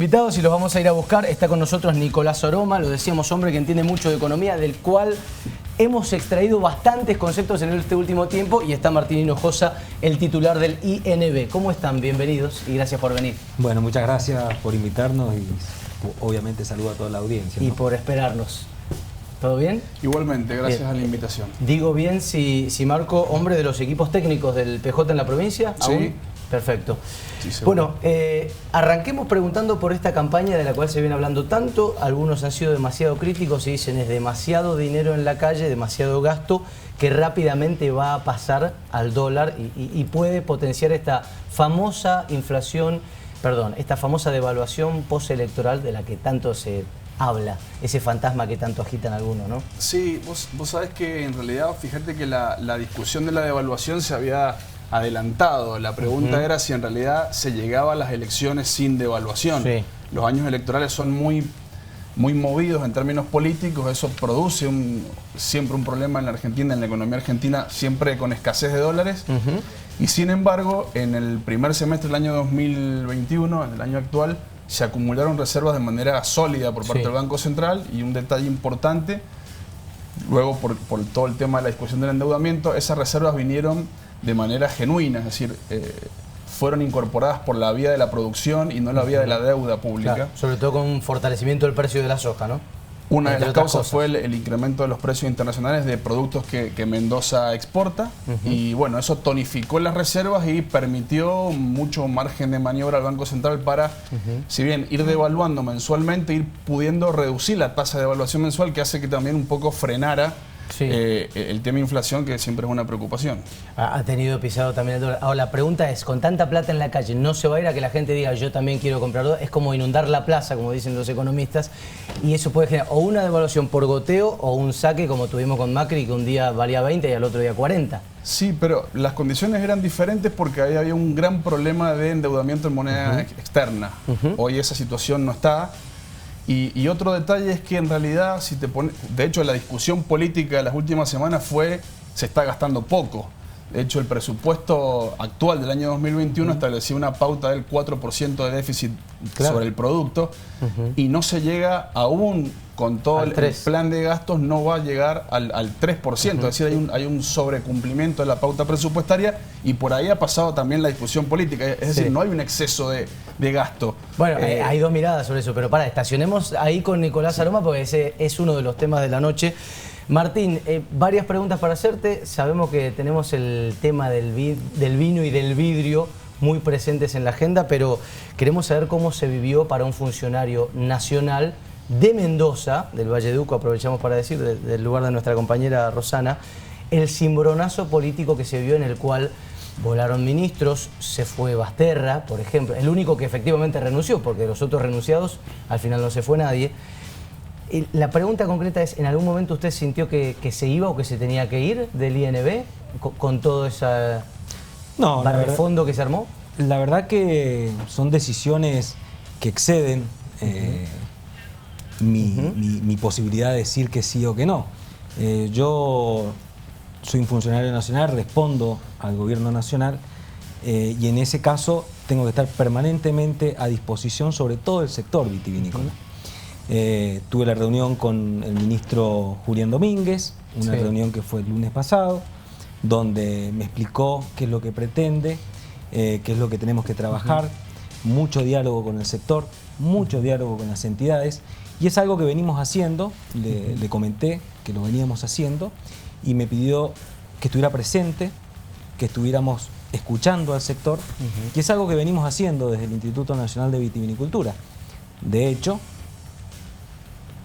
Invitados y los vamos a ir a buscar. Está con nosotros Nicolás Oroma, lo decíamos, hombre que entiende mucho de economía, del cual hemos extraído bastantes conceptos en este último tiempo, y está Martín Hinojosa, el titular del INB. ¿Cómo están? Bienvenidos y gracias por venir. Bueno, muchas gracias por invitarnos y obviamente saludo a toda la audiencia, ¿no? Y por esperarnos. ¿Todo bien? Igualmente, gracias a la invitación. Digo bien si Marco, hombre de los equipos técnicos del PJ en la provincia. Sí. ¿Aún? Perfecto. Sí, bueno, arranquemos preguntando por esta campaña de la cual se viene hablando tanto. Algunos han sido demasiado críticos y dicen es demasiado dinero en la calle, demasiado gasto, que rápidamente va a pasar al dólar y puede potenciar esta famosa inflación, esta famosa devaluación postelectoral de la que tanto se habla, ese fantasma que tanto agitan algunos, ¿no? Sí, vos sabés que en realidad, fíjate que la discusión de la devaluación se había adelantado. La pregunta era si en realidad se llegaba a las elecciones sin devaluación. Sí. Los años electorales son muy movidos en términos políticos, eso produce siempre un problema en la Argentina, en la economía argentina, siempre con escasez de dólares. Y sin embargo, en el primer semestre del año 2021, en el año actual, se acumularon reservas de manera sólida por parte del Banco Central, y un detalle importante, luego por todo el tema de la discusión del endeudamiento, esas reservas vinieron de manera genuina, es decir, fueron incorporadas por la vía de la producción y no la vía de la deuda pública. Claro, sobre todo con un fortalecimiento del precio de la soja, ¿no? Una de las causas fue el incremento de los precios internacionales de productos que Mendoza exporta, y bueno, eso tonificó las reservas y permitió mucho margen de maniobra al Banco Central para, si bien ir devaluando mensualmente, ir pudiendo reducir la tasa de devaluación mensual, que hace que también un poco frenara el tema inflación, que siempre es una preocupación. Ha tenido pisado también el dólar. Ahora la pregunta es, con tanta plata en la calle, ¿no se va a ir a que la gente diga yo también quiero comprar dólar? Es como inundar la plaza, como dicen los economistas, y eso puede generar o una devaluación por goteo o un saque como tuvimos con Macri, que un día valía 20 y al otro día 40. Sí, pero las condiciones eran diferentes porque ahí había un gran problema de endeudamiento en moneda externa. Hoy esa situación no está. Y otro detalle es que en realidad, de hecho la discusión política de las últimas semanas se está gastando poco. De hecho, el presupuesto actual del año 2021 establecía una pauta del 4% de déficit sobre el producto, y no se llega aún con todo el plan de gastos, no va a llegar al 3%. Es decir, hay un sobrecumplimiento de la pauta presupuestaria, y por ahí ha pasado también la discusión política. Es decir, no hay un exceso de gasto. Bueno, hay dos miradas sobre eso, pero estacionemos ahí con Nicolás Oroma, porque ese es uno de los temas de la noche. Martín, varias preguntas para hacerte. Sabemos que tenemos el tema del vino y del vidrio muy presentes en la agenda, pero queremos saber cómo se vivió para un funcionario nacional de Mendoza, del Valleduco, aprovechamos para decir, del lugar de nuestra compañera Rosana, el cimbronazo político que se vio, en el cual volaron ministros, se fue Basterra, por ejemplo, el único que efectivamente renunció, porque los otros renunciados al final no se fue nadie. La pregunta concreta es, ¿en algún momento usted sintió que se iba o que se tenía que ir del INB con todo ese barrefondo que se armó? La verdad que son decisiones que exceden mi posibilidad de decir que sí o que no. Yo soy un funcionario nacional, respondo al gobierno nacional, y en ese caso tengo que estar permanentemente a disposición sobre todo el sector vitivinícola. Tuve la reunión con el ministro Julián Domínguez, una reunión que fue el lunes pasado, donde me explicó qué es lo que pretende, qué es lo que tenemos que trabajar, mucho diálogo con el sector, mucho diálogo con las entidades, y es algo que venimos haciendo. Le comenté que lo veníamos haciendo, y me pidió que estuviera presente, que estuviéramos escuchando al sector, y es algo que venimos haciendo desde el Instituto Nacional de Vitivinicultura. De hecho,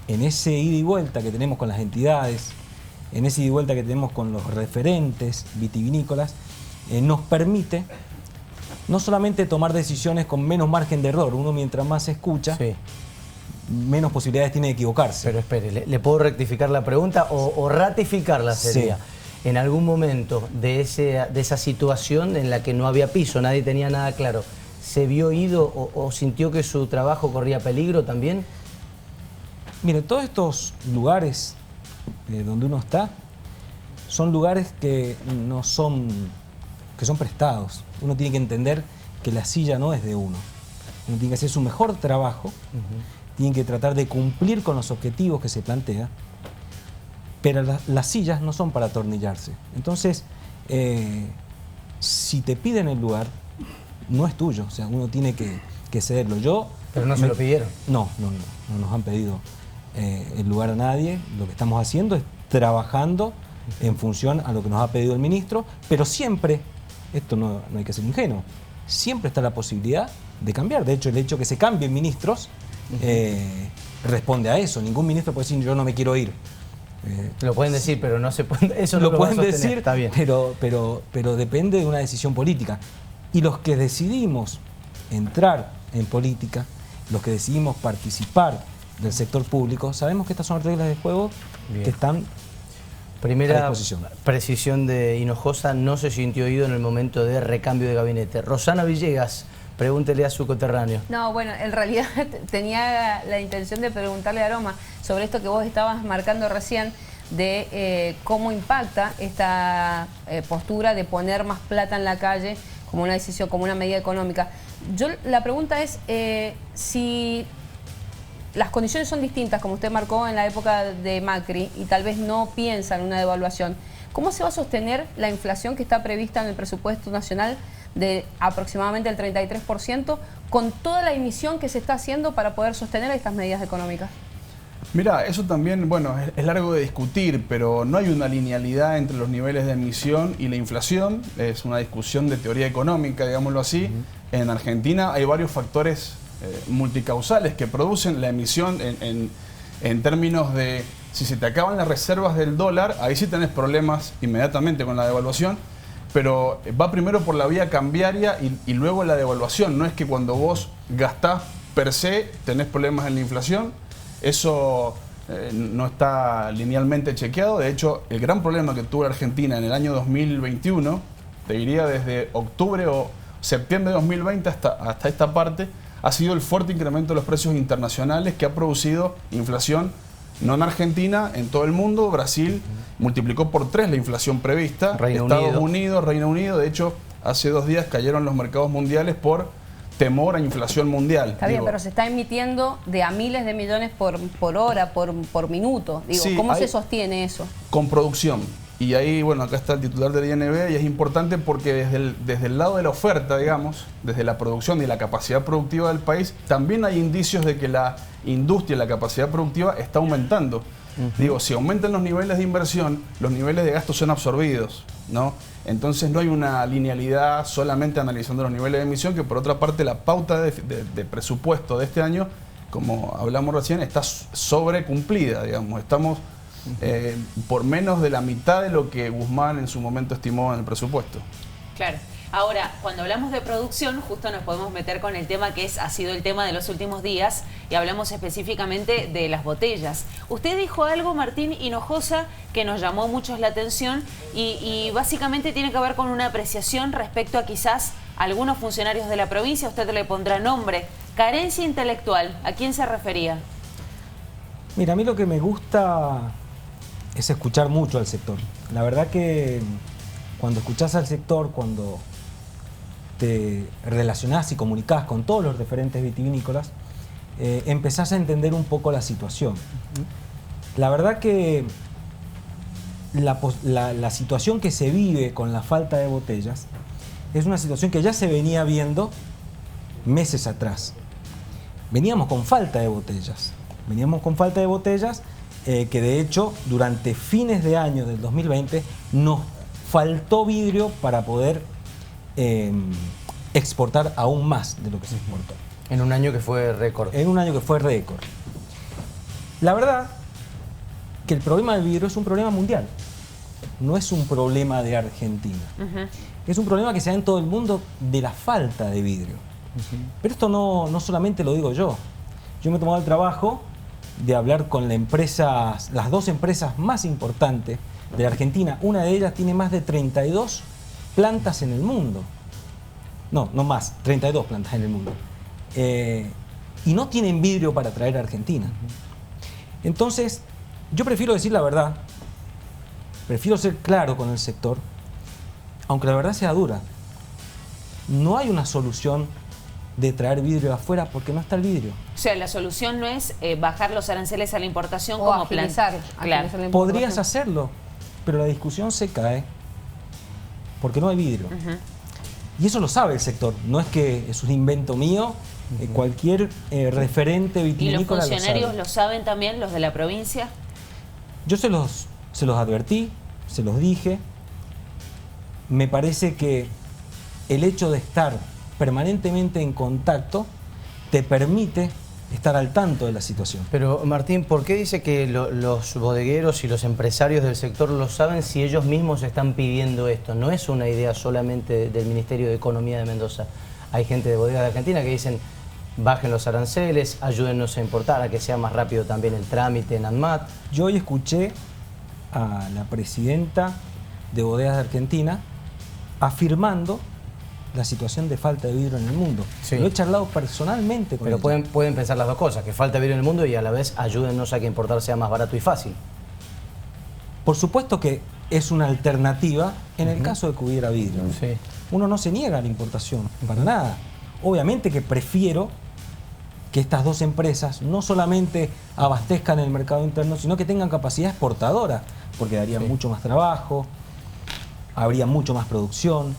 en ese ida y vuelta que tenemos con las entidades, en ese ida y vuelta que tenemos con los referentes vitivinícolas, nos permite no solamente tomar decisiones con menos margen de error. Uno, mientras más se escucha, menos posibilidades tiene de equivocarse. Pero espere, ¿le puedo rectificar la pregunta o ratificarla sería? En algún momento de esa situación en la que no había piso, nadie tenía nada claro, ¿se vio ido o sintió que su trabajo corría peligro también? Mire, todos estos lugares donde uno está son lugares que son prestados. Uno tiene que entender que la silla no es de uno. uno tiene que hacer su mejor trabajo, tiene que tratar de cumplir con los objetivos que se plantea, pero las sillas no son para atornillarse. Entonces, si te piden el lugar, no es tuyo, o sea, uno tiene que cederlo. Pero no se lo pidieron. No nos han pedido el lugar a nadie. Lo que estamos haciendo es trabajando en función a lo que nos ha pedido el ministro, pero siempre, esto no hay que ser ingenuo, siempre está la posibilidad de cambiar. De hecho, el hecho que se cambien ministros responde a eso. Ningún ministro puede decir yo no me quiero ir. Lo pueden decir, pero no se puede, eso no lo pueden va a sostener. decir, está bien. pero depende de una decisión política. Y los que decidimos entrar en política, los que decidimos participar del sector público, sabemos que estas son reglas de juego que están Primera a disposición. precisión de Hinojosa, no se sintió oído en el momento de recambio de gabinete. Rosana Villegas, pregúntele a su coterráneo. No, bueno, en realidad tenía la intención de preguntarle a Aroma sobre esto que vos estabas marcando recién, de cómo impacta esta postura de poner más plata en la calle como una decisión, como una medida económica. La pregunta es si las condiciones son distintas, como usted marcó en la época de Macri, y tal vez no piensa en una devaluación. ¿Cómo se va a sostener la inflación que está prevista en el presupuesto nacional de aproximadamente el 33%, con toda la emisión que se está haciendo para poder sostener estas medidas económicas? Mira, eso también, bueno, es largo de discutir, pero no hay una linealidad entre los niveles de emisión y la inflación. Es una discusión de teoría económica, digámoslo así. En Argentina hay varios factores multicausales que producen la emisión en términos de si se te acaban las reservas del dólar, ahí sí tenés problemas inmediatamente con la devaluación, pero va primero por la vía cambiaria y luego la devaluación. No es que cuando vos gastás per se tenés problemas en la inflación, eso no está linealmente chequeado. De hecho, el gran problema que tuvo la Argentina en el año 2021, te diría desde octubre o septiembre de 2020 hasta esta parte, ha sido el fuerte incremento de los precios internacionales que ha producido inflación, no en Argentina, en todo el mundo. Brasil multiplicó por 3 la inflación prevista. Estados Unidos, Reino Unido, de hecho, hace 2 días cayeron los mercados mundiales por temor a inflación mundial. Está bien, pero se está emitiendo de a miles de millones por hora, por minuto. Digo, sí, ¿cómo se sostiene eso? Con producción. Y ahí, bueno, acá está el titular del INB y es importante porque desde el lado de la oferta, digamos, desde la producción y la capacidad productiva del país, también hay indicios de que la industria, la capacidad productiva está aumentando. Digo, si aumentan los niveles de inversión, los niveles de gasto son absorbidos, ¿no? Entonces no hay una linealidad solamente analizando los niveles de emisión, que por otra parte la pauta de presupuesto de este año, como hablamos recién, está sobrecumplida, digamos. Estamos por menos de la mitad de lo que Guzmán en su momento estimó en el presupuesto. Claro. Ahora, cuando hablamos de producción, justo nos podemos meter con el tema que ha sido el tema de los últimos días, y hablamos específicamente de las botellas. Usted dijo algo, Martín Hinojosa, que nos llamó mucho la atención y básicamente tiene que ver con una apreciación respecto a quizás algunos funcionarios de la provincia. Usted le pondrá nombre. Carencia intelectual, ¿a quién se refería? Mira, a mí lo que me gusta es escuchar mucho al sector. La verdad que cuando escuchás al sector, cuando te relacionás y comunicás con todos los referentes vitivinícolas, empezás a entender un poco la situación. La verdad que la situación que se vive con la falta de botellas es una situación que ya se venía viendo meses atrás. Veníamos con falta de botellas. Que de hecho durante fines de año del 2020 nos faltó vidrio para poder exportar aún más de lo que se exportó. En un año que fue récord. La verdad que el problema del vidrio es un problema mundial, no es un problema de Argentina. Es un problema que se da en todo el mundo de la falta de vidrio. Pero esto no solamente lo digo yo. Yo me he tomado el trabajo de hablar con las 2 empresas más importantes de la Argentina. Una de ellas tiene más de 32 plantas en el mundo. No más, 32 plantas en el mundo. Y no tienen vidrio para traer a Argentina. Entonces, yo prefiero decir la verdad, prefiero ser claro con el sector, aunque la verdad sea dura. No hay una solución de traer vidrio de afuera porque no está el vidrio. O sea, la solución no es bajar los aranceles a la importación O como plan. agilizar la Claro. Podrías hacerlo, pero la discusión se cae porque no hay vidrio. Y eso lo sabe el sector, no es que es un invento mío, cualquier referente ¿Y los vitivinícola funcionarios lo lo saben también, los de la provincia? Yo se los advertí, se los dije. Me parece que el hecho de estar permanentemente en contacto te permite estar al tanto de la situación. Pero Martín, ¿por qué dice que los bodegueros y los empresarios del sector lo saben si ellos mismos están pidiendo esto? No es una idea solamente del Ministerio de Economía de Mendoza. Hay gente de bodegas de Argentina que dicen bajen los aranceles, ayúdennos a importar, a que sea más rápido también el trámite en ANMAT. Yo hoy escuché a la presidenta de Bodegas de Argentina afirmando la situación de falta de vidrio en el mundo. Sí. Lo he charlado personalmente con Pero ella. pueden pensar las dos cosas, que falta vidrio en el mundo y a la vez ayúdennos a que importar sea más barato y fácil. Por supuesto que es una alternativa en el caso de que hubiera vidrio. Sí. Uno no se niega a la importación, para nada. Obviamente que prefiero que estas dos empresas no solamente abastezcan el mercado interno, sino que tengan capacidad exportadora, porque darían mucho más trabajo, habría mucho más producción.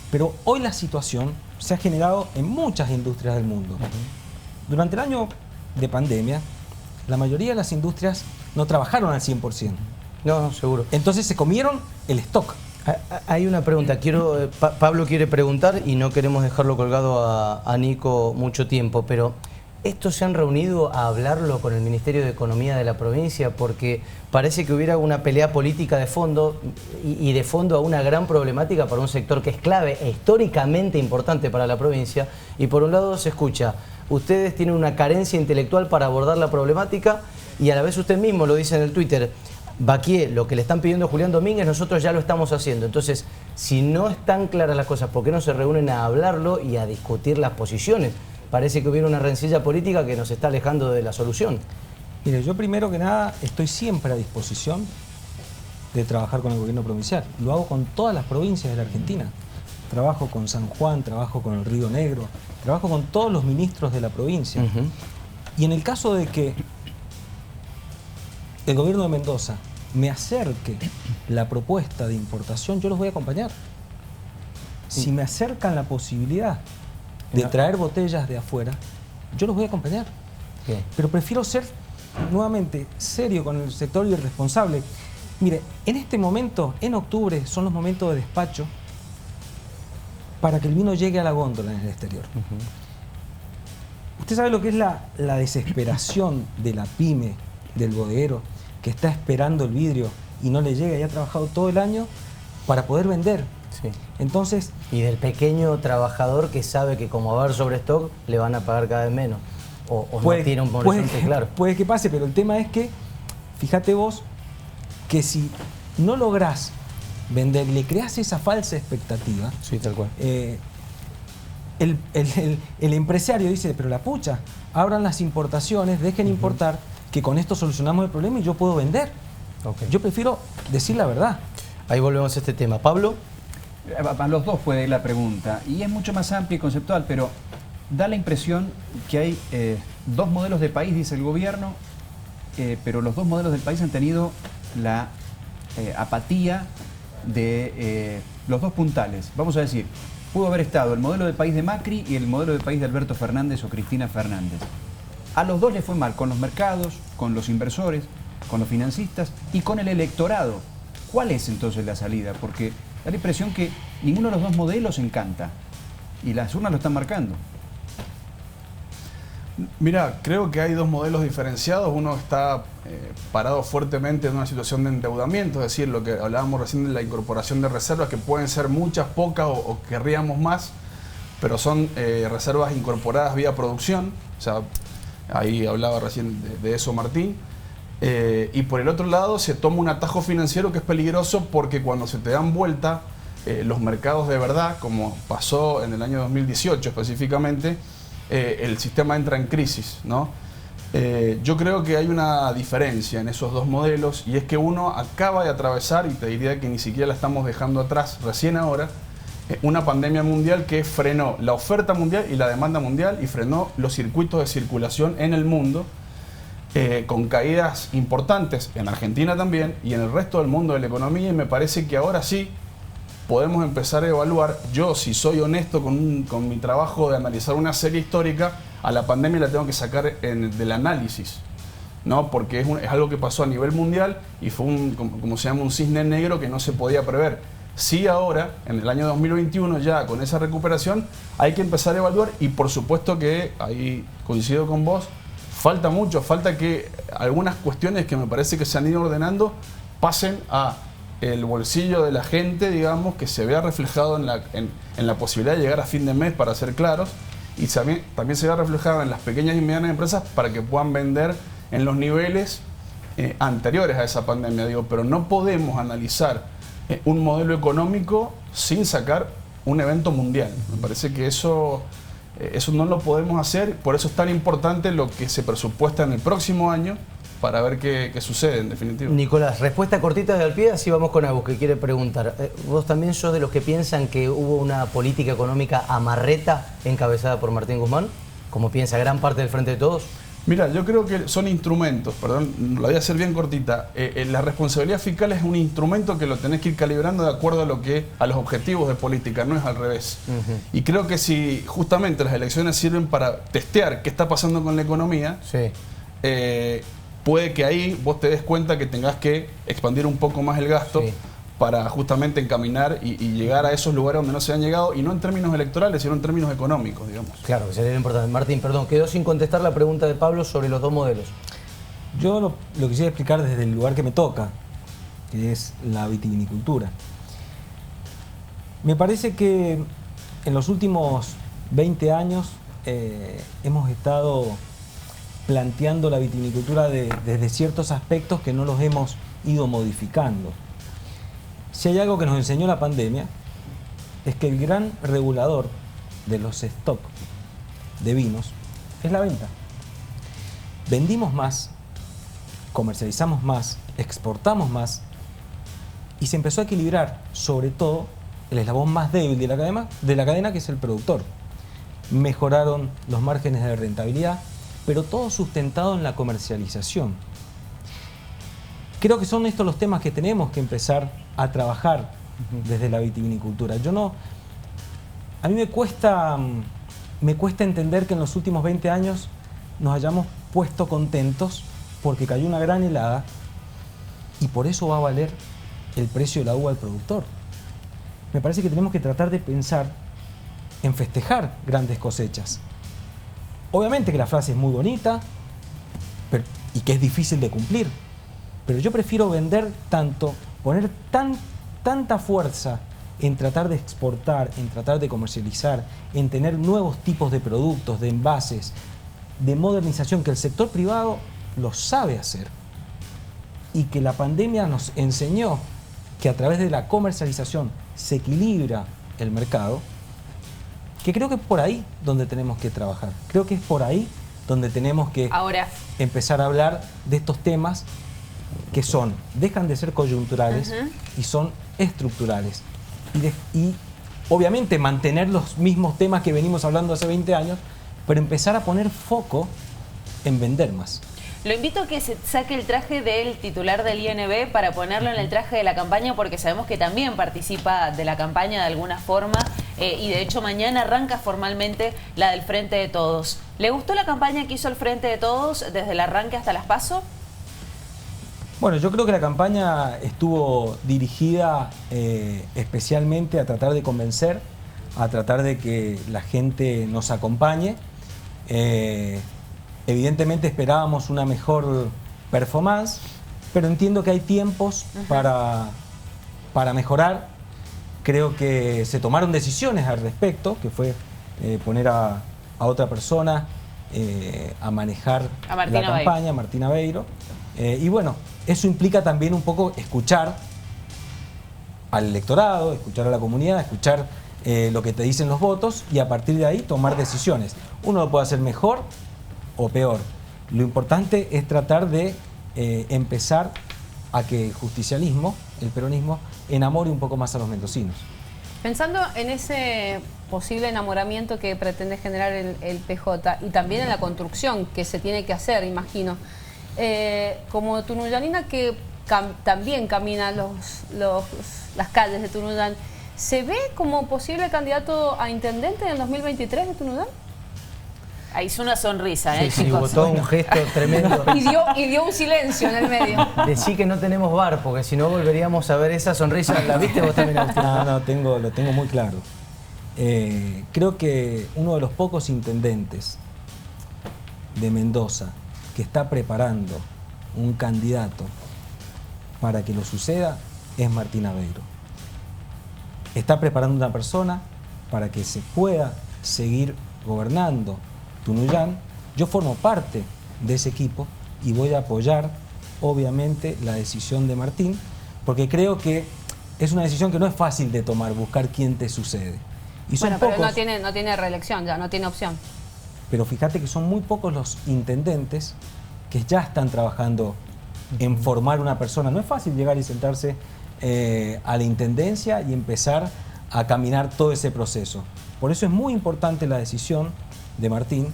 Pero hoy la situación se ha generado en muchas industrias del mundo. Durante el año de pandemia, la mayoría de las industrias no trabajaron al 100%. No, seguro. Entonces se comieron el stock. Hay una pregunta, Pablo quiere preguntar y no queremos dejarlo colgado a Nico mucho tiempo, pero ¿estos se han reunido a hablarlo con el Ministerio de Economía de la provincia? Porque parece que hubiera una pelea política de fondo y de fondo a una gran problemática para un sector que es clave e históricamente importante para la provincia. Y por un lado se escucha, ustedes tienen una carencia intelectual para abordar la problemática y a la vez usted mismo lo dice en el Twitter, Baquié, lo que le están pidiendo a Julián Domínguez, nosotros ya lo estamos haciendo. Entonces, si no están claras las cosas, ¿por qué no se reúnen a hablarlo y a discutir las posiciones? Parece que hubiera una rencilla política que nos está alejando de la solución. Mire, yo primero que nada estoy siempre a disposición de trabajar con el gobierno provincial. Lo hago con todas las provincias de la Argentina. Trabajo con San Juan, trabajo con el Río Negro, trabajo con todos los ministros de la provincia. Y en el caso de que el gobierno de Mendoza me acerque la propuesta de importación, yo los voy a acompañar. Si me acercan la posibilidad de traer botellas de afuera, yo los voy a acompañar. Pero prefiero ser, nuevamente, serio con el sector y responsable. Mire, en este momento, en octubre, son los momentos de despacho para que el vino llegue a la góndola en el exterior. Usted sabe lo que es la desesperación de la pyme, del bodeguero, que está esperando el vidrio y no le llega y ha trabajado todo el año para poder vender. Sí. Entonces, y del pequeño trabajador que sabe que como va a haber sobrestock, le van a pagar cada vez menos. O no tiene un horizonte claro. Puede que pase, pero el tema es que, fíjate vos, que si no lográs vender, le creás esa falsa expectativa, Sí, tal cual. el empresario dice, pero la pucha, abran las importaciones, dejen importar, que con esto solucionamos el problema y yo puedo vender. Yo prefiero decir la verdad. Ahí volvemos a este tema. Pablo. A los dos puede ir la pregunta, y es mucho más amplia y conceptual, pero da la impresión que hay dos modelos de país, dice el gobierno, pero los dos modelos del país han tenido la apatía de los dos puntales. Vamos a decir, pudo haber estado el modelo de país de Macri y el modelo de país de Alberto Fernández o Cristina Fernández. A los dos les fue mal, con los mercados, con los inversores, con los financistas y con el electorado. ¿Cuál es entonces la salida? Porque da la impresión que ninguno de los dos modelos encanta y las urnas lo están marcando. Mira, creo que hay dos modelos diferenciados. Uno está parado fuertemente en una situación de endeudamiento, es decir, lo que hablábamos recién de la incorporación de reservas, que pueden ser muchas, pocas o querríamos más, pero son reservas incorporadas vía producción. O sea, ahí hablaba recién de eso Martín. Y por el otro lado se toma un atajo financiero que es peligroso porque cuando se te dan vuelta los mercados de verdad, como pasó en el año 2018 específicamente, el sistema entra en crisis, ¿no? Yo creo que hay una diferencia en esos dos modelos y es que uno acaba de atravesar, y te diría que ni siquiera la estamos dejando atrás recién ahora, una pandemia mundial que frenó la oferta mundial y la demanda mundial y frenó los circuitos de circulación en el mundo, con caídas importantes en Argentina también y en el resto del mundo de la economía, y me parece que ahora sí podemos empezar a evaluar. Yo, si soy honesto con mi trabajo de analizar una serie histórica, a la pandemia la tengo que sacar del análisis, ¿no? Porque es algo que pasó a nivel mundial y fue como se llama, un cisne negro que no se podía prever. Sí, ahora, en el año 2021, ya con esa recuperación, hay que empezar a evaluar, y por supuesto que ahí coincido con vos, falta mucho, falta que algunas cuestiones que me parece que se han ido ordenando pasen a el bolsillo de la gente, digamos, que se vea reflejado en la posibilidad de llegar a fin de mes, para ser claros, y también se vea reflejado en las pequeñas y medianas empresas para que puedan vender en los niveles anteriores a esa pandemia, digo, pero no podemos analizar un modelo económico sin sacar un evento mundial. Me parece que eso no lo podemos hacer, por eso es tan importante lo que se presupuesta en el próximo año, para ver qué sucede en definitiva. Nicolás, respuesta cortita de al pie, así vamos con Agus, que quiere preguntar. ¿Vos también sos de los que piensan que hubo una política económica amarreta encabezada por Martín Guzmán, como piensa gran parte del Frente de Todos? Mira, yo creo que son instrumentos, perdón, la voy a hacer bien cortita. La responsabilidad fiscal es un instrumento que lo tenés que ir calibrando de acuerdo a los objetivos de política, no es al revés. Y creo que si justamente las elecciones sirven para testear qué está pasando con la economía, sí, puede que ahí vos te des cuenta que tengas que expandir un poco más el gasto, sí, para justamente encaminar y llegar a esos lugares donde no se han llegado, y no en términos electorales, sino en términos económicos, digamos. Claro, que sería lo importante. Martín, perdón, quedó sin contestar la pregunta de Pablo sobre los dos modelos. Yo lo quisiera explicar desde el lugar que me toca, que es la vitivinicultura. Me parece que en los últimos 20 años hemos estado planteando la vitivinicultura desde ciertos aspectos que no los hemos ido modificando. Si hay algo que nos enseñó la pandemia, es que el gran regulador de los stocks de vinos es la venta. Vendimos más, comercializamos más, exportamos más, y se empezó a equilibrar, sobre todo, el eslabón más débil de la cadena, que es el productor. Mejoraron los márgenes de rentabilidad, pero todo sustentado en la comercialización. Creo que son estos los temas que tenemos que empezar a trabajar desde la vitivinicultura. A mí me cuesta entender que en los últimos 20 años nos hayamos puesto contentos porque cayó una gran helada y por eso va a valer el precio de la uva al productor. Me parece que tenemos que tratar de pensar en festejar grandes cosechas. Obviamente que la frase es muy bonita y que es difícil de cumplir, pero yo prefiero vender tanto, poner tanta fuerza en tratar de exportar, en tratar de comercializar, en tener nuevos tipos de productos, de envases, de modernización, que el sector privado lo sabe hacer, y que la pandemia nos enseñó que a través de la comercialización se equilibra el mercado, que creo que es por ahí donde tenemos que trabajar. Creo que es por ahí donde tenemos que empezar a hablar de estos temas que dejan de ser coyunturales y son estructurales. Y obviamente mantener los mismos temas que venimos hablando hace 20 años, pero empezar a poner foco en vender más. Lo invito a que se saque el traje del titular del INB para ponerlo en el traje de la campaña, porque sabemos que también participa de la campaña de alguna forma, y de hecho mañana arranca formalmente la del Frente de Todos. ¿Le gustó la campaña que hizo el Frente de Todos desde el arranque hasta las PASO? Bueno, yo creo que la campaña estuvo dirigida especialmente a tratar de convencer, a tratar de que la gente nos acompañe. Evidentemente esperábamos una mejor performance, pero entiendo que hay tiempos para mejorar. Creo que se tomaron decisiones al respecto, que fue poner a otra persona a manejar la campaña, Martín Aveiro. Y bueno, eso implica también un poco escuchar al electorado, escuchar a la comunidad, escuchar lo que te dicen los votos y a partir de ahí tomar decisiones. Uno lo puede hacer mejor o peor. Lo importante es tratar de empezar a que el justicialismo, el peronismo, enamore un poco más a los mendocinos. Pensando en ese posible enamoramiento que pretende generar el PJ y también en la construcción que se tiene que hacer, imagino, como tunuyanina que también camina las calles de Tunuyán, ¿se ve como posible candidato a intendente en el 2023 de Tunuyán? Ahí hizo una sonrisa, Sí, chicos. hubo todo un gesto tremendo. Y dio un silencio en el medio. Decí que no tenemos bar, porque si no volveríamos a ver esa sonrisa. ¿La viste vos también, Agustín? No, lo tengo muy claro. Creo que uno de los pocos intendentes de Mendoza que está preparando un candidato para que lo suceda es Martín Aveiro. Está preparando una persona para que se pueda seguir gobernando Tunuyán. Yo formo parte de ese equipo y voy a apoyar, obviamente, la decisión de Martín, porque creo que es una decisión que no es fácil de tomar, buscar quién te sucede. Y son Bueno, pero pocos, no tiene reelección ya, no tiene opción. pero fíjate que son muy pocos los intendentes que ya están trabajando en formar una persona. No es fácil llegar y sentarse a la intendencia y empezar a caminar todo ese proceso. Por eso es muy importante la decisión de Martín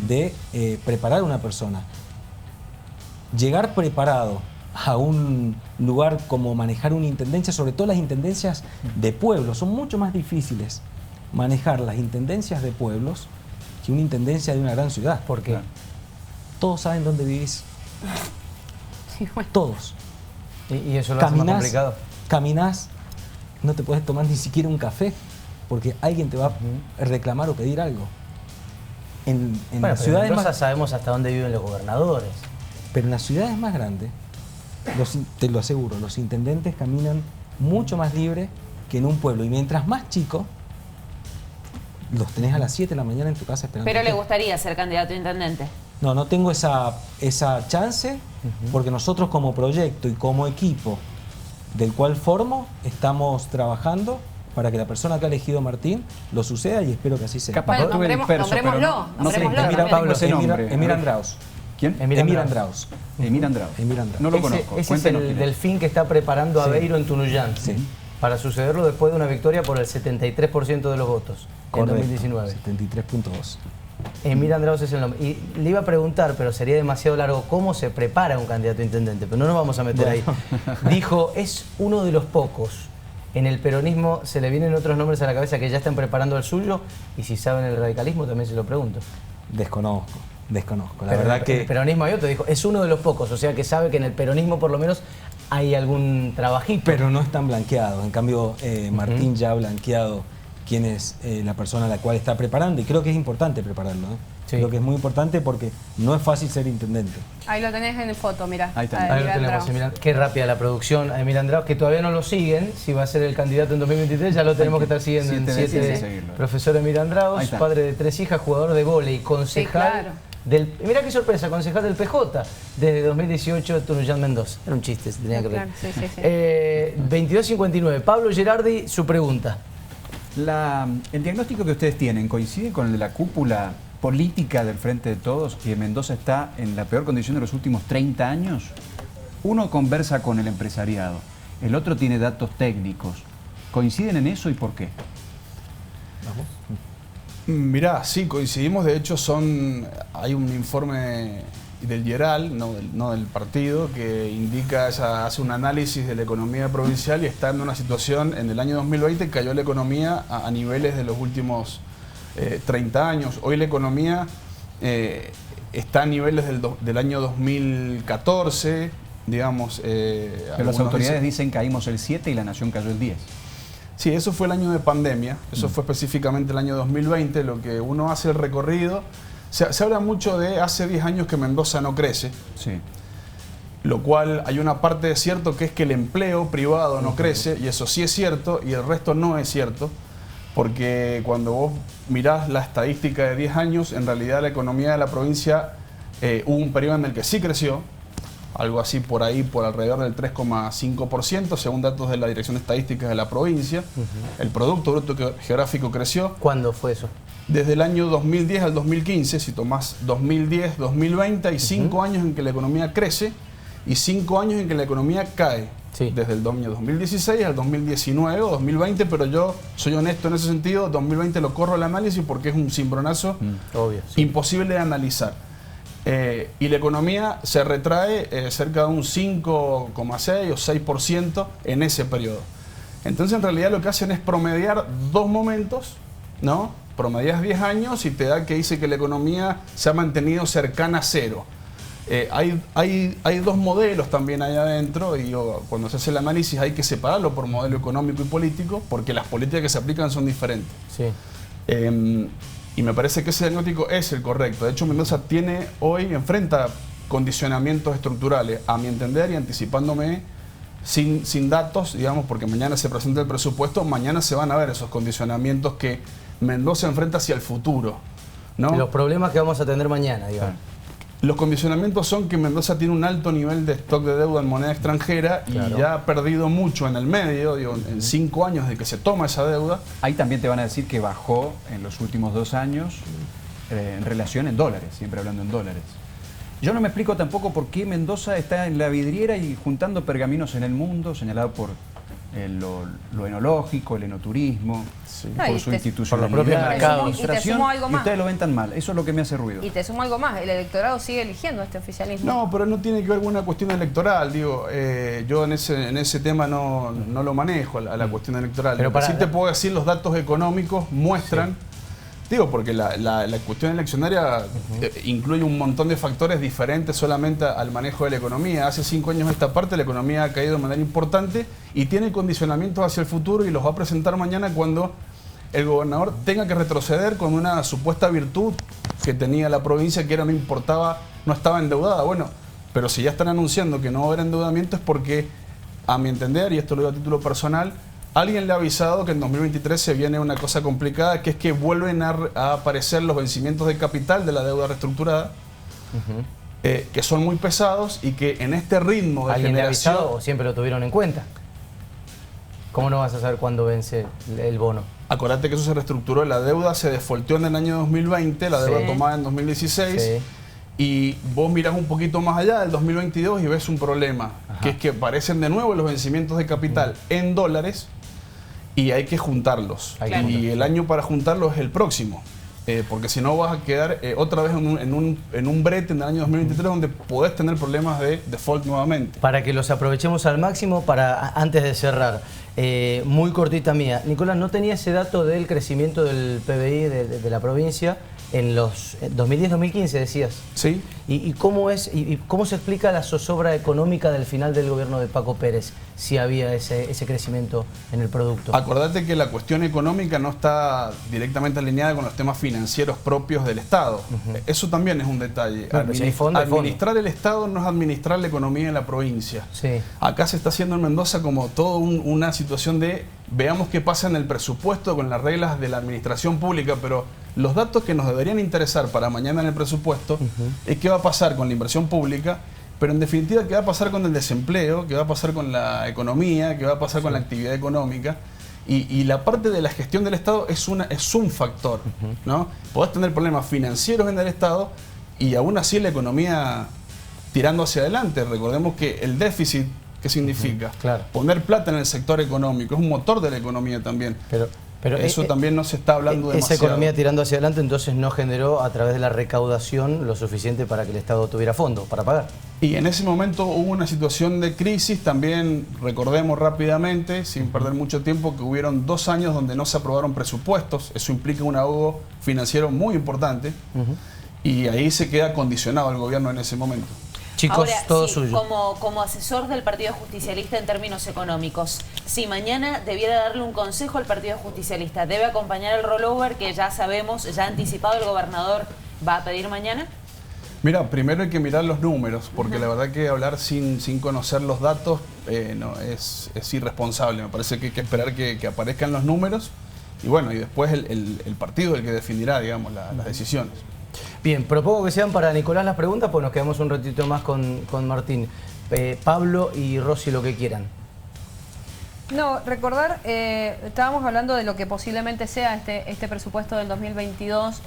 de preparar una persona. Llegar preparado a un lugar como manejar una intendencia, sobre todo las intendencias de pueblos, son mucho más difíciles manejar las intendencias de pueblos que una intendencia de una gran ciudad. ¿Por qué? Claro. Todos saben dónde vivís. Sí, bueno. Todos. Y eso lo hace más complicado. Caminás, no te puedes tomar ni siquiera un café porque alguien te va a reclamar o pedir algo. En Bueno, las pero ciudades en Mendoza más, sabemos hasta dónde viven los gobernadores. pero en las ciudades más grandes, te lo aseguro, los intendentes caminan mucho más libre que en un pueblo. Y mientras más chico, los tenés a las 7 de la mañana en tu casa esperando. Pero le gustaría ser candidato a intendente. No, no tengo esa chance porque nosotros como proyecto y como equipo del cual formo, estamos trabajando para que la persona que ha elegido Martín lo suceda y espero que así sea. Capaz Bueno, no tuve el disperso, pero nombrémoslo. Emir Pablo, ese nombre. Emir Andraus. ¿Quién? Emir Andraus. Emir Andraus. Emir Andraus. No lo Ese conozco. es Cuéntenos el quién es. delfín que está preparando a Sí. Aveiro en Tunuyán. Sí. Para sucederlo después de una victoria por el 73% de los votos en 2019. 73.2. Emir Andraus es el nombre. Y le iba a preguntar, pero sería demasiado largo, ¿cómo se prepara un candidato a intendente? Pero no nos vamos a meter ahí. Dijo, es uno de los pocos. En el peronismo se le vienen otros nombres a la cabeza que ya están preparando el suyo, y si saben el radicalismo también se lo pregunto. Desconozco. La Pero verdad en que el peronismo hay otro, dijo, es uno de los pocos, o sea que sabe que en el peronismo por lo menos hay algún trabajito. pero no están blanqueados. En cambio, Martín ya ha blanqueado quién es la persona a la cual está preparando y creo que es importante prepararlo. Sí. Creo que es muy importante porque no es fácil ser intendente. Ahí lo tenés en foto, mirá. Ahí está. A Ahí lo Emir tenemos, Andraus. Emir Andraus. Qué rápida la producción a Emir Andraus, que todavía no lo siguen. Si va a ser el candidato en 2023, ya lo tenemos que estar siguiendo en 7 7. de seguirlo. Profesor Emir Ahí Andraus, está. padre de 3 hijas, jugador de vóley, concejal claro. del... Mirá qué sorpresa, concejal del PJ, desde 2018 de Tunuyán Mendoza. Era un chiste, se tenía que Claro, ver. sí, sí, sí. 22:59, Pablo Gerardi, su pregunta. El diagnóstico que ustedes tienen coincide con el de la cúpula política del Frente de Todos, que Mendoza está en la peor condición de los últimos 30 años. Uno conversa con el empresariado, el otro tiene datos técnicos. ¿Coinciden en eso y por qué? Mirá, sí, coincidimos. De hecho, hay un informe del Yeral, no del partido, que indica, hace un análisis de la economía provincial y está en una situación, en el año 2020 cayó la economía a niveles de los últimos 30 años. Hoy la economía está a niveles del año 2014, digamos. Pero las algunos autoridades dicen- dicen caímos el 7 y la nación cayó el 10. Sí, eso fue el año de pandemia, eso fue específicamente el año 2020, lo que uno hace el recorrido. Se habla mucho de hace 10 años que Mendoza no crece, Sí. lo cual hay una parte de cierto que es que el empleo privado no crece, y eso sí es cierto, y el resto no es cierto, porque cuando vos mirás la estadística de 10 años, en realidad la economía de la provincia hubo un periodo en el que sí creció, algo así por ahí, por alrededor del 3,5%, según datos de la Dirección de Estadísticas de la provincia. El Producto Bruto Geográfico creció ¿Cuándo fue eso? desde el año 2010 al 2015, si tomás 2010, 2020, hay 5 años en que la economía crece y 5 años en que la economía cae. Sí. desde el año 2016 al 2019 o 2020, pero yo soy honesto en ese sentido, 2020 lo corro el análisis porque es un cimbronazo Obvio. Sí. imposible de analizar. Y la economía se retrae cerca de un 5,6 o 6% en ese periodo. Entonces, en realidad lo que hacen es promediar dos momentos, ¿no? Promedias 10 años y te da que dice que la economía se ha mantenido cercana a cero. Hay dos modelos también ahí adentro y cuando se hace el análisis hay que separarlo por modelo económico y político porque las políticas que se aplican son diferentes. Sí. Y me parece que ese diagnóstico es el correcto. De hecho, Mendoza enfrenta condicionamientos estructurales, a mi entender, y anticipándome sin datos, digamos, porque mañana se presenta el presupuesto, mañana se van a ver esos condicionamientos que Mendoza enfrenta hacia el futuro, ¿no? Los problemas que vamos a tener mañana, digamos. Los condicionamientos son que Mendoza tiene un alto nivel de stock de deuda en moneda extranjera y Claro. ya ha perdido mucho en el medio, digo, en 5 años de que se toma esa deuda. Ahí también te van a decir que bajó en los últimos 2 años en relación en dólares, siempre hablando en dólares. Yo no me explico tampoco por qué Mendoza está en la vidriera y juntando pergaminos en el mundo, señalado por lo enológico, el enoturismo, No, por y su te- institucionalidad, por los propios la mercados. administración, Y te sumo algo y más. ustedes lo ven tan mal. Eso es lo que me hace ruido. Y te sumo algo más, el electorado sigue eligiendo este oficialismo. No, pero no tiene que ver con una cuestión electoral, digo, yo en ese tema no lo manejo, a la cuestión electoral. Pero Lo que para- sí te puedo decir, los datos económicos muestran, digo, porque la cuestión eleccionaria incluye un montón de factores diferentes solamente al manejo de la economía. Hace 5 años a esta parte la economía ha caído de manera importante y tiene condicionamientos hacia el futuro y los va a presentar mañana cuando el gobernador tenga que retroceder con una supuesta virtud que tenía la provincia, que era no estaba endeudada. Bueno, pero si ya están anunciando que no va a haber endeudamiento es porque, a mi entender, y esto lo digo a título personal, alguien le ha avisado que en 2023 se viene una cosa complicada, que es que vuelven a aparecer los vencimientos de capital de la deuda reestructurada, que son muy pesados y que en este ritmo de ¿Alguien le ha generación... avisado o siempre lo tuvieron en cuenta? ¿Cómo no vas a saber cuándo vence el bono? Acordate que eso se reestructuró, la deuda se defolteó en el año 2020, la deuda Sí. tomada en 2016, Sí. y vos mirás un poquito más allá del 2022 y ves un problema, que es que aparecen de nuevo los vencimientos de capital en dólares y hay que juntarlos. Hay que Y juntarlos. el año para juntarlos es el próximo, porque si no vas a quedar otra vez en un brete en el año 2023 donde podés tener problemas de default nuevamente. Para que los aprovechemos al máximo, antes de cerrar, muy cortita mía. Nicolás, ¿no tenía ese dato del crecimiento del PBI de la provincia en los 2010-2015, decías? ¿Sí? ¿Y cómo se explica la zozobra económica del final del gobierno de Paco Pérez, si había ese crecimiento en el producto? Acordate que la cuestión económica no está directamente alineada con los temas financieros propios del Estado. Eso también es un detalle. Bueno, si hay fondo, hay fondo. Administrar el Estado no es administrar la economía en la provincia. Sí. Acá se está haciendo en Mendoza como toda una situación de veamos qué pasa en el presupuesto con las reglas de la administración pública, pero los datos que nos deberían interesar para mañana en el presupuesto es qué va a pasar con la inversión pública, pero en definitiva qué va a pasar con el desempleo, qué va a pasar con la economía, qué va a pasar con la actividad económica. Y la parte de la gestión del Estado es un factor, ¿no? Podés tener problemas financieros en el Estado y aún así la economía tirando hacia adelante. Recordemos que el déficit, ¿qué significa? Claro. Poner plata en el sector económico, es un motor de la economía también. Pero Eso también no se está hablando esa demasiado. economía tirando hacia adelante entonces no generó a través de la recaudación lo suficiente para que el Estado tuviera fondos para pagar. Y en ese momento hubo una situación de crisis, también recordemos rápidamente, sin perder mucho tiempo, que hubieron 2 años donde no se aprobaron presupuestos, eso implica un ahogo financiero muy importante, y ahí se queda condicionado el gobierno en ese momento. Chicos, Ahora, todo sí, suyo. como asesor del Partido Justicialista en términos económicos, si mañana debiera darle un consejo al Partido Justicialista, ¿debe acompañar el rollover que ya sabemos, ya anticipado el gobernador va a pedir mañana? Mira, primero hay que mirar los números, porque la verdad que hablar sin conocer los datos no, es irresponsable. Me parece que hay que esperar que aparezcan los números y bueno, y después el partido es el que definirá, digamos, las decisiones. Bien, propongo que sean para Nicolás las preguntas, pues nos quedamos un ratito más con Martín. Pablo y Rosy, lo que quieran. No, recordar, estábamos hablando de lo que posiblemente sea este presupuesto del 2022,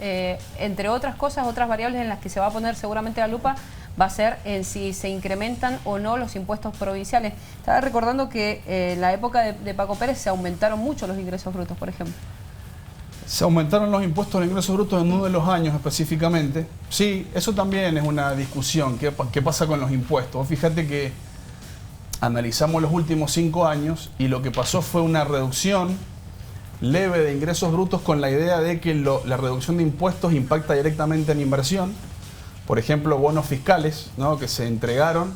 entre otras cosas, otras variables en las que se va a poner seguramente la lupa, va a ser en si se incrementan o no los impuestos provinciales. Estaba recordando que en la época de Paco Pérez se aumentaron mucho los ingresos brutos, por ejemplo. Se aumentaron los impuestos al ingreso bruto en uno de los años específicamente. Sí, eso también es una discusión. ¿Qué pasa con los impuestos? Fíjate que analizamos los últimos 5 años y lo que pasó fue una reducción leve de ingresos brutos con la idea de que la reducción de impuestos impacta directamente en inversión. Por ejemplo, bonos fiscales, ¿no?, que se entregaron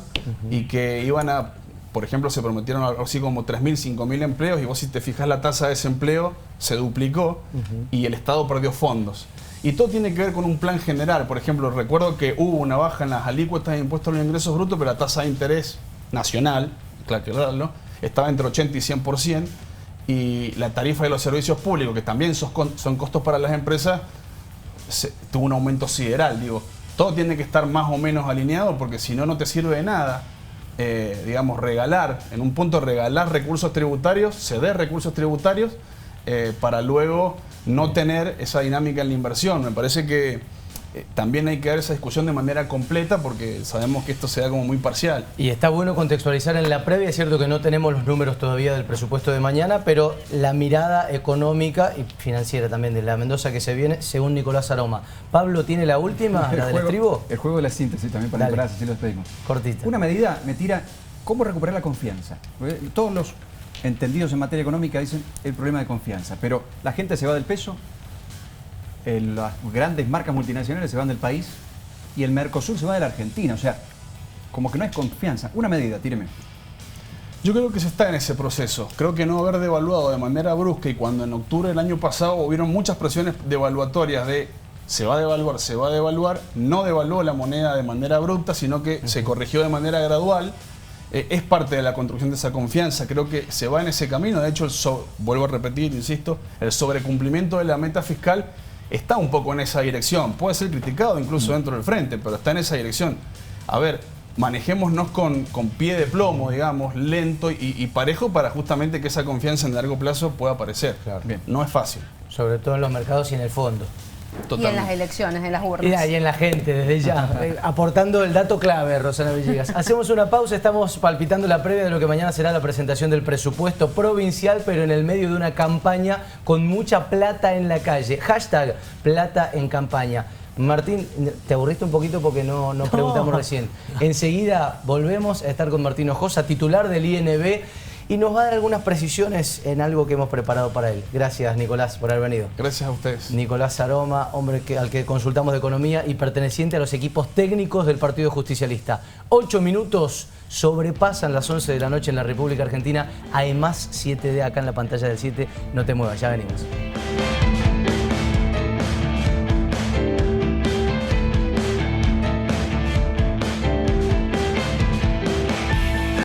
y que iban a, por ejemplo, se prometieron algo así como 3.000, 5.000 empleos, y vos, si te fijas, la tasa de desempleo se duplicó y el Estado perdió fondos. Y todo tiene que ver con un plan general. Por ejemplo, recuerdo que hubo una baja en las alícuotas de impuestos a los ingresos brutos, pero la tasa de interés nacional, claro, estaba entre 80 y 100%, y la tarifa de los servicios públicos, que también son costos para las empresas, tuvo un aumento sideral. Digo, todo tiene que estar más o menos alineado, porque si no, no te sirve de nada, digamos, regalar recursos tributarios, ceder recursos tributarios, para luego no tener esa dinámica en la inversión. Me parece que también hay que dar esa discusión de manera completa, porque sabemos que esto se da como muy parcial. Y está bueno contextualizar en la previa. Es cierto que no tenemos los números todavía del presupuesto de mañana, pero la mirada económica y financiera también de la Mendoza que se viene, según Nicolás Aroma. Pablo, ¿tiene la última, la del estribo? El juego de la síntesis también para Nicolás, así lo despedimos. Cortita. Una medida me tira, ¿cómo recuperar la confianza? Porque todos los entendidos en materia económica dicen el problema de confianza, pero la gente se va del peso, las grandes marcas multinacionales se van del país y el Mercosur se va de la Argentina. O sea, como que no hay confianza. Una medida, tíreme. Yo creo que se está en ese proceso. Creo que no haber devaluado de manera brusca, y cuando en octubre del año pasado hubieron muchas presiones devaluatorias de se va a devaluar, no devaluó la moneda de manera abrupta, sino que se corrigió de manera gradual. Es parte de la construcción de esa confianza. Creo que se va en ese camino. De hecho, vuelvo a repetir, insisto, el sobrecumplimiento de la meta fiscal está un poco en esa dirección. Puede ser criticado incluso dentro del frente, pero está en esa dirección. A ver, manejémonos con pie de plomo, digamos, lento y parejo, para justamente que esa confianza en largo plazo pueda aparecer. Claro. Bien. No es fácil. Sobre todo en los mercados y en el fondo. Totalmente. Y en las elecciones, en las urnas. Y en la gente, desde ya. Aportando el dato clave, Rosana Villegas. Hacemos una pausa, estamos palpitando la previa de lo que mañana será la presentación del presupuesto provincial, pero en el medio de una campaña con mucha plata en la calle. Hashtag plata en campaña. Martín, te aburriste un poquito porque no preguntamos recién. Enseguida volvemos a estar con Martín Ojosa, titular del INB, y nos va a dar algunas precisiones en algo que hemos preparado para él. Gracias, Nicolás, por haber venido. Gracias a ustedes. Nicolás Aroma, hombre al que consultamos de economía y perteneciente a los equipos técnicos del Partido Justicialista. 8 minutos sobrepasan las 11 de la noche en la República Argentina. Hay más 7D acá en la pantalla del 7. No te muevas, ya venimos.